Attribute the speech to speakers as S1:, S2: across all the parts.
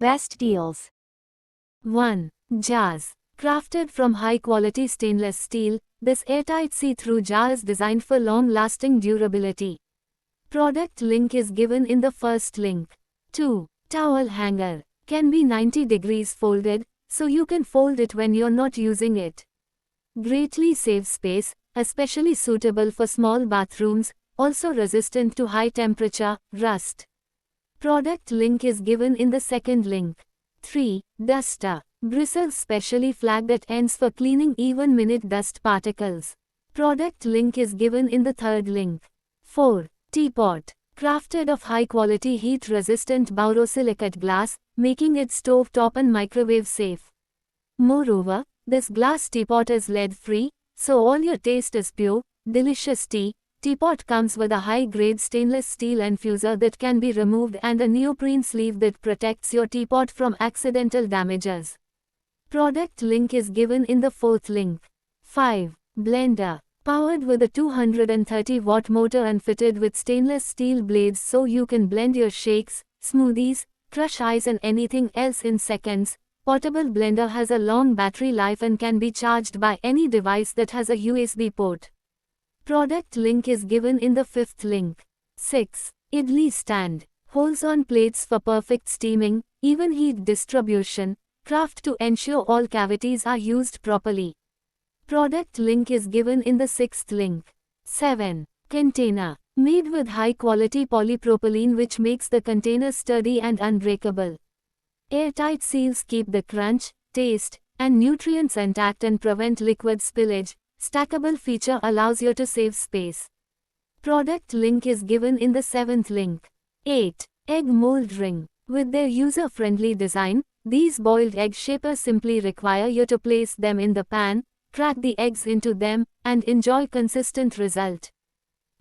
S1: Best deals.
S2: 1. Jars. Crafted from high-quality stainless steel, this airtight see-through jar is designed for long-lasting durability. Product link is given in the first link. 2. Towel hanger. Can be 90 degrees folded, so you can fold it when you're not using it. Greatly saves space, especially suitable for small bathrooms, also resistant to high temperature, rust. Product link is given in the second link. 3. Duster. Bristles specially flagged at ends for cleaning even-minute dust particles. Product link is given in the third link. 4. Teapot. Crafted of high-quality heat-resistant borosilicate glass, making it stove-top and microwave safe. Moreover, this glass teapot is lead-free, so all your taste is pure, delicious tea. Teapot comes with a high-grade stainless steel infuser that can be removed and a neoprene sleeve that protects your teapot from accidental damages. Product link is given in the fourth link. 5. Blender. Powered with a 230-watt motor and fitted with stainless steel blades so you can blend your shakes, smoothies, crush ice and anything else in seconds. Portable blender has a long battery life and can be charged by any device that has a USB port. Product link is given in the fifth link. 6. Idli stand. Holes on plates for perfect steaming, even heat distribution. Craft to ensure all cavities are used properly. Product link is given in the sixth link. 7. Container. Made with high-quality polypropylene which makes the container sturdy and unbreakable. Airtight seals keep the crunch, taste, and nutrients intact and prevent liquid spillage. Stackable feature allows you to save space. Product link is given in the seventh link. 8. Egg mold ring. With their user-friendly design, these boiled egg shapers simply require you to place them in the pan, crack the eggs into them, and enjoy consistent result.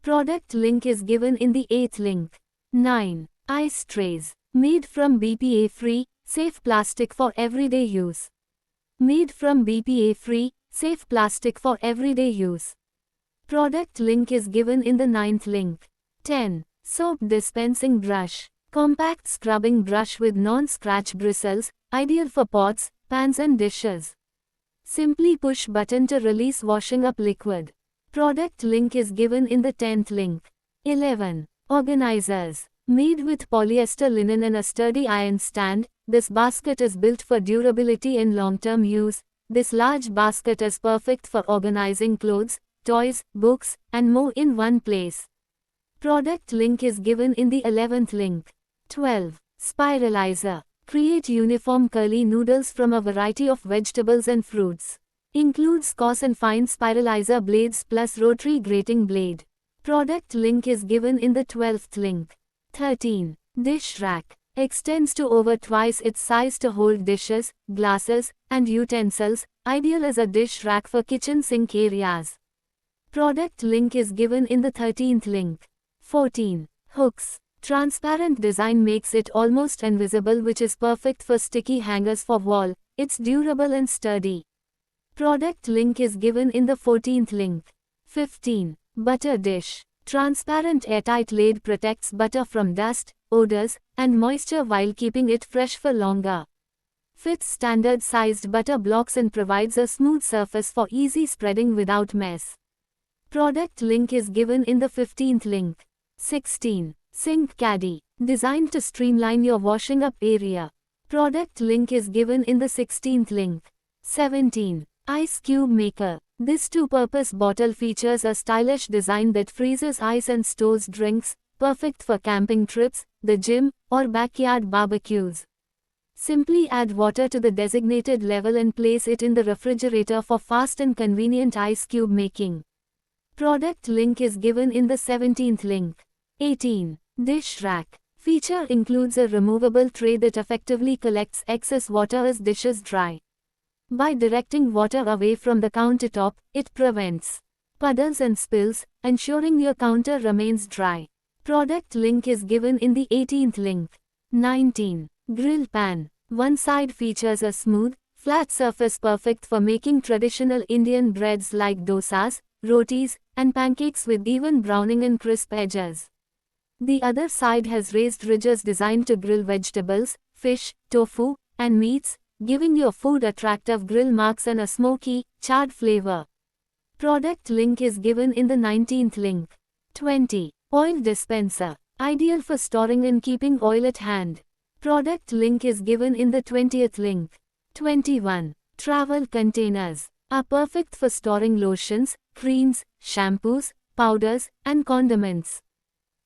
S2: Product link is given in the 8th link. 9. Ice trays. Made from BPA-free, safe plastic for everyday use. Made from BPA-free, safe plastic for everyday use. Product link is given in the 9th link. 10. Soap dispensing brush. Compact scrubbing brush with non-scratch bristles, ideal for pots, pans and dishes. Simply push button to release washing up liquid. Product link is given in the 10th link. 11. Organizers. Made with polyester linen and a sturdy iron stand, this basket is built for durability in long-term use. This large basket is perfect for organizing clothes, toys, books, and more in one place. Product link is given in the 11th link. 12. Spiralizer. Create uniform curly noodles from a variety of vegetables and fruits. Includes coarse and fine spiralizer blades plus rotary grating blade. Product link is given in the 12th link. 13. Dish rack. Extends to over twice its size to hold dishes, glasses, and utensils, ideal as a dish rack for kitchen sink areas. Product link is given in the 13th link. 14. Hooks. Transparent design makes it almost invisible which is perfect for sticky hangers for wall. It's durable and sturdy. Product link is given in the 14th link. 15. Butter dish. Transparent airtight lid protects butter from dust, odors, and moisture while keeping it fresh for longer. Fits standard-sized butter blocks and provides a smooth surface for easy spreading without mess. Product link is given in the 15th link. 16. Sink caddy. Designed to streamline your washing up area. Product link is given in the 16th link. 17. Ice cube maker. This two-purpose bottle features a stylish design that freezes ice and stores drinks, perfect for camping trips, the gym, or backyard barbecues. Simply add water to the designated level and place it in the refrigerator for fast and convenient ice cube making. Product link is given in the 17th link. 18. Dish rack. Feature includes a removable tray that effectively collects excess water as dishes dry. By directing water away from the countertop, it prevents puddles and spills, ensuring your counter remains dry. Product link is given in the 18th link. 19. Grill pan. One side features a smooth, flat surface perfect for making traditional Indian breads like dosas, rotis, and pancakes with even browning and crisp edges. The other side has raised ridges designed to grill vegetables, fish, tofu, and meats, giving your food attractive grill marks and a smoky, charred flavor. Product link is given in the 19th link. 20. Oil dispenser. Ideal for storing and keeping oil at hand. Product link is given in the 20th link. 21. Travel containers. Are perfect for storing lotions, creams, shampoos, powders, and condiments.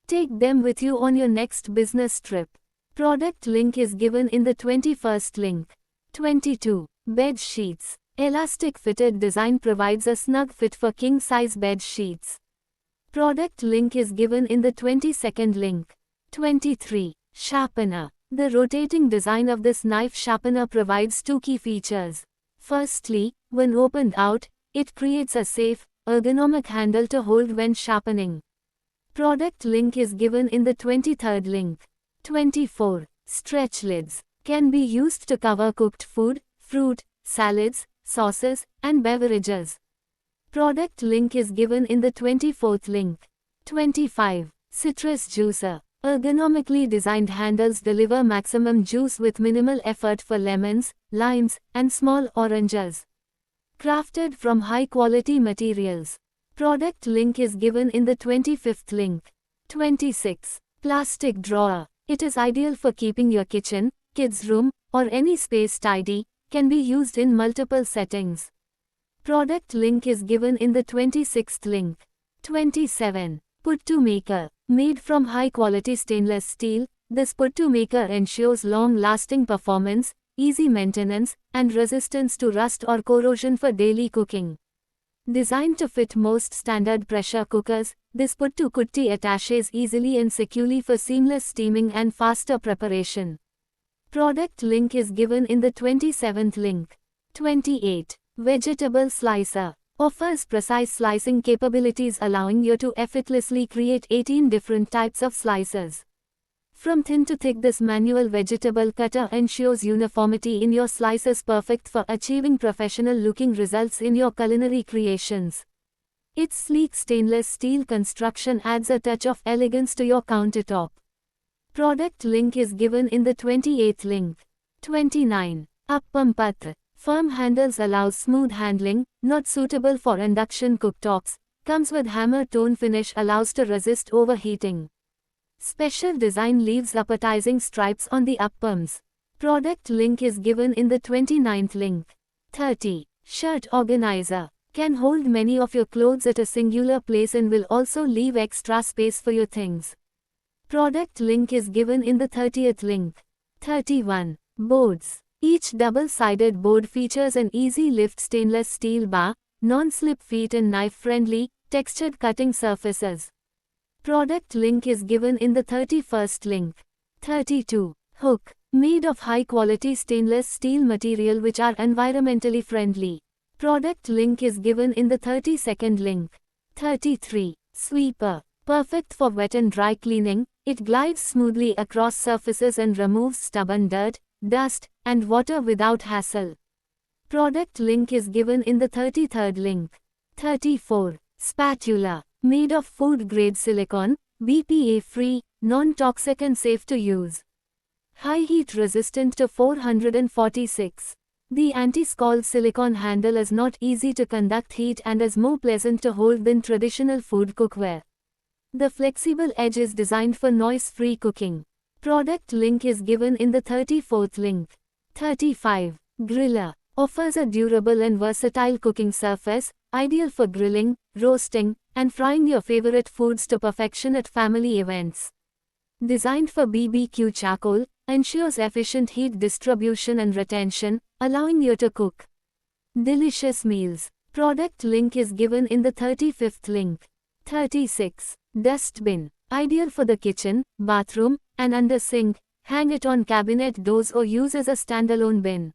S2: Take them with you on your next business trip. Product link is given in the 21st link. 22. Bed sheets. Elastic fitted design provides a snug fit for king-size bed sheets. Product link is given in the 22nd link. 23. Sharpener. The rotating design of this knife sharpener provides two key features. Firstly, when opened out, it creates a safe, ergonomic handle to hold when sharpening. Product link is given in the 23rd link. 24. Stretch lids. Can be used to cover cooked food, fruit, salads, sauces, and beverages. Product link is given in the 24th link. 25. Citrus juicer. Ergonomically designed handles deliver maximum juice with minimal effort for lemons, limes, and small oranges. Crafted from high-quality materials. Product link is given in the 25th link. 26. Plastic drawer. It is ideal for keeping your kitchen, kids' room, or any space tidy, can be used in multiple settings. Product link is given in the 26th link. 27. Puttu maker. Made from high-quality stainless steel, this puttu maker ensures long-lasting performance, easy maintenance, and resistance to rust or corrosion for daily cooking. Designed to fit most standard pressure cookers, this puttu kutti attaches easily and securely for seamless steaming and faster preparation. Product link is given in the 27th link. 28. Vegetable slicer. Offers precise slicing capabilities allowing you to effortlessly create 18 different types of slices. From thin to thick, this manual vegetable cutter ensures uniformity in your slices, perfect for achieving professional-looking results in your culinary creations. Its sleek stainless steel construction adds a touch of elegance to your countertop. Product link is given in the 28th link. 29. Appam Patra. Firm handles allows smooth handling, not suitable for induction cooktops, comes with hammer tone finish, allows to resist overheating. Special design leaves appetizing stripes on the appams. Product link is given in the 29th link. 30. Shirt organizer. Can hold many of your clothes at a singular place and will also leave extra space for your things. Product link is given in the 30th link. 31. Boards. Each double-sided board features an easy lift stainless steel bar, non-slip feet and knife-friendly, textured cutting surfaces. Product link is given in the 31st link. 32. Hook. Made of high-quality stainless steel material which are environmentally friendly. Product link is given in the 32nd link. 33. Sweeper. Perfect for wet and dry cleaning, it glides smoothly across surfaces and removes stubborn dirt, dust, and water without hassle. Product link is given in the 33rd link. 34. Spatula. Made of food-grade silicone, BPA-free, non-toxic and safe to use. High heat resistant to 446. The anti-scald silicone handle is not easy to conduct heat and is more pleasant to hold than traditional food cookware. The flexible edge is designed for noise-free cooking. Product link is given in the 34th link. 35. Griller. Offers a durable and versatile cooking surface, ideal for grilling, roasting, and frying your favorite foods to perfection at family events. Designed for BBQ charcoal, ensures efficient heat distribution and retention, allowing you to cook delicious meals. Product link is given in the 35th link. 36. Dustbin. Ideal for the kitchen, bathroom, and under sink, hang it on cabinet doors or use as a standalone bin.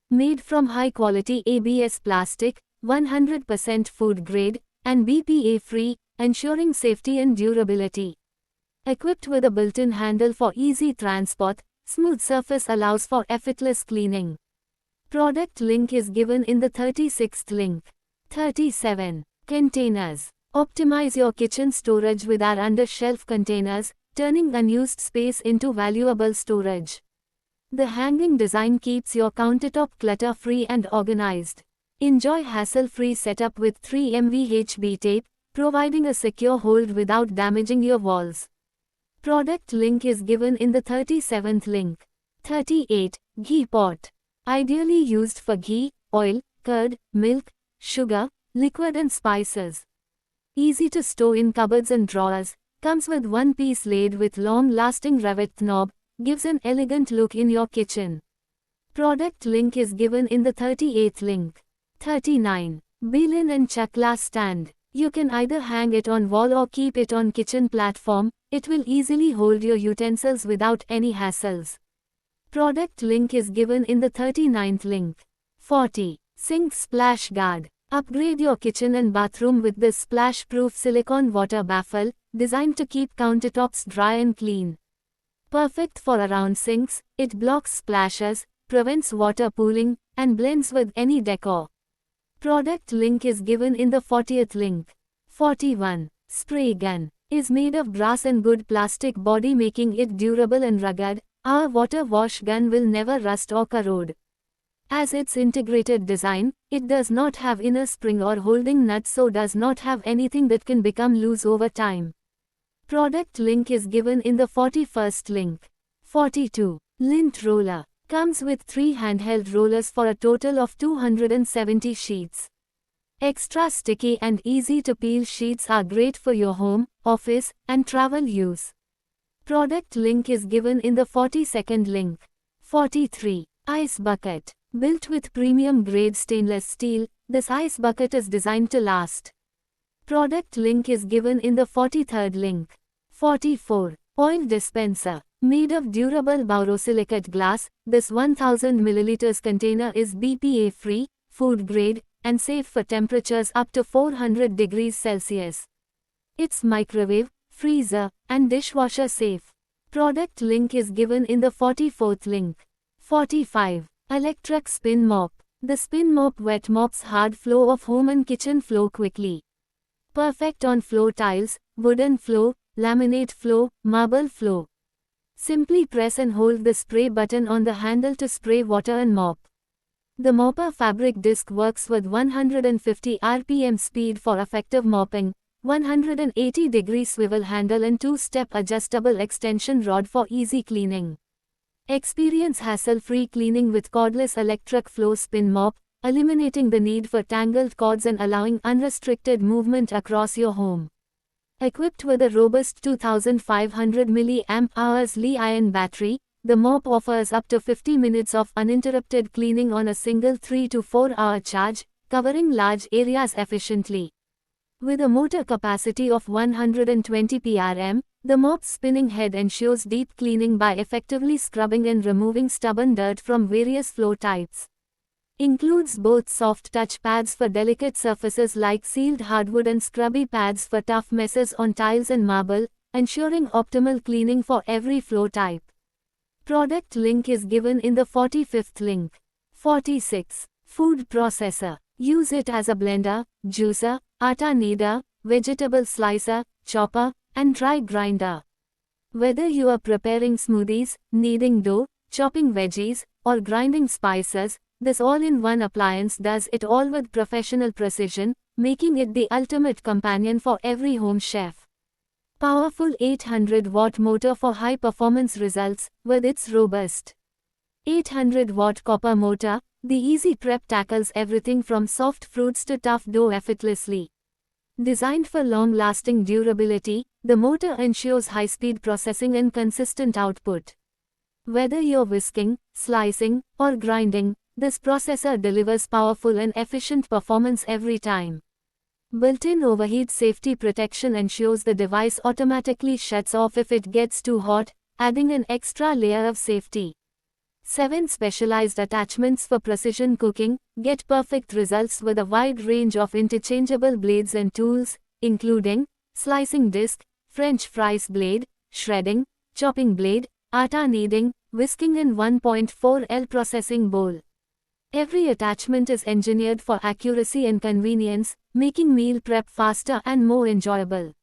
S2: Made from high-quality ABS plastic, 100% food grade, and BPA-free, ensuring safety and durability. Equipped with a built-in handle for easy transport, smooth surface allows for effortless cleaning. Product link is given in the 36th link. 37. Containers. Optimize your kitchen storage with our under-shelf containers, turning unused space into valuable storage. The hanging design keeps your countertop clutter-free and organized. Enjoy hassle-free setup with 3mm HB tape, providing a secure hold without damaging your walls. Product link is given in the 37th link. 38. Ghee pot. Ideally used for ghee, oil, curd, milk, sugar, liquid and spices. Easy to store in cupboards and drawers, comes with one piece laid with long-lasting rivet knob, gives an elegant look in your kitchen. Product link is given in the 38th link. 39. Belin and Chakla stand. You can either hang it on wall or keep it on kitchen platform, it will easily hold your utensils without any hassles. Product link is given in the 39th link. 40. Sink splash guard. Upgrade your kitchen and bathroom with this splash-proof silicone water baffle, designed to keep countertops dry and clean. Perfect for around sinks, it blocks splashes, prevents water pooling, and blends with any decor. Product link is given in the 40th link. 41. Spray gun. Is made of brass and good plastic body, making it durable and rugged. Our water wash gun will never rust or corrode. As its integrated design, it does not have inner spring or holding nuts, so does not have anything that can become loose over time. Product link is given in the 41st link. 42. Lint roller. Comes with 3 handheld rollers for a total of 270 sheets. Extra sticky and easy to peel sheets are great for your home, office, and travel use. Product link is given in the 42nd link. 43. Ice bucket. Built with premium grade stainless steel, this ice bucket is designed to last. Product link is given in the 43rd link. 44. Oil dispenser. Made of durable borosilicate glass, this 1000 ml container is BPA free, food grade, and safe for temperatures up to 400 degrees Celsius. It's microwave, freezer, and dishwasher safe. Product link is given in the 44th link. 45. Electric spin mop. The spin mop wet mops hard floor of home and kitchen floor quickly. Perfect on floor tiles, wooden floor, laminate floor, marble floor. Simply press and hold the spray button on the handle to spray water and mop. The mopper fabric disc works with 150 rpm speed for effective mopping, 180-degree swivel handle and 2-step adjustable extension rod for easy cleaning. Experience hassle-free cleaning with cordless electric floor spin mop, eliminating the need for tangled cords and allowing unrestricted movement across your home. Equipped with a robust 2500 mAh Li-ion battery, the mop offers up to 50 minutes of uninterrupted cleaning on a single 3 to 4 hour charge, covering large areas efficiently. With a motor capacity of 120 PRM, the mop's spinning head ensures deep cleaning by effectively scrubbing and removing stubborn dirt from various floor types. Includes both soft touch pads for delicate surfaces like sealed hardwood and scrubby pads for tough messes on tiles and marble, ensuring optimal cleaning for every floor type. Product link is given in the 45th link. 46. Food processor. Use it as a blender, juicer, atta kneader, vegetable slicer, chopper, and dry grinder. Whether you are preparing smoothies, kneading dough, chopping veggies, or grinding spices, this all-in-one appliance does it all with professional precision, making it the ultimate companion for every home chef. Powerful 800-watt motor for high-performance results, with its robust 800-watt copper motor, the easy prep tackles everything from soft fruits to tough dough effortlessly. Designed for long-lasting durability, the motor ensures high-speed processing and consistent output. Whether you're whisking, slicing, or grinding, this processor delivers powerful and efficient performance every time. Built-in overheat safety protection ensures the device automatically shuts off if it gets too hot, adding an extra layer of safety. 7 specialized attachments for precision cooking. Get perfect results with a wide range of interchangeable blades and tools, including slicing disc, French fries blade, shredding, chopping blade, atta kneading, whisking and 1.4L processing bowl. Every attachment is engineered for accuracy and convenience, making meal prep faster and more enjoyable.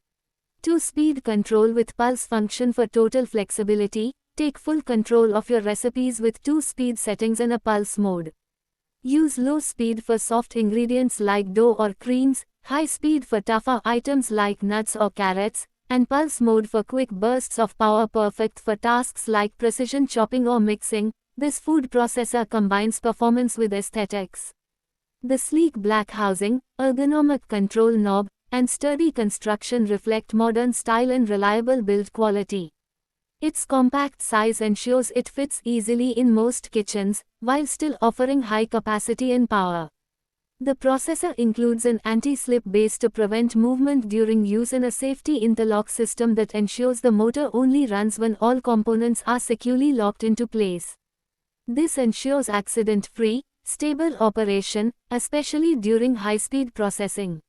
S2: 2-speed control with pulse function for total flexibility. Take full control of your recipes with 2 speed settings and a pulse mode. Use low speed for soft ingredients like dough or creams, high speed for tougher items like nuts or carrots, and pulse mode for quick bursts of power, perfect for tasks like precision chopping or mixing. This food processor combines performance with aesthetics. The sleek black housing, ergonomic control knob, and sturdy construction reflect modern style and reliable build quality. Its compact size ensures it fits easily in most kitchens, while still offering high capacity and power. The processor includes an anti-slip base to prevent movement during use and a safety interlock system that ensures the motor only runs when all components are securely locked into place. This ensures accident-free, stable operation, especially during high-speed processing.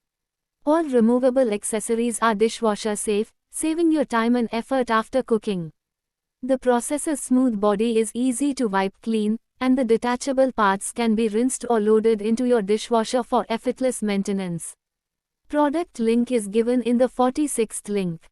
S2: All removable accessories are dishwasher safe, saving your time and effort after cooking. The processor's smooth body is easy to wipe clean, and the detachable parts can be rinsed or loaded into your dishwasher for effortless maintenance. Product link is given in the 46th link.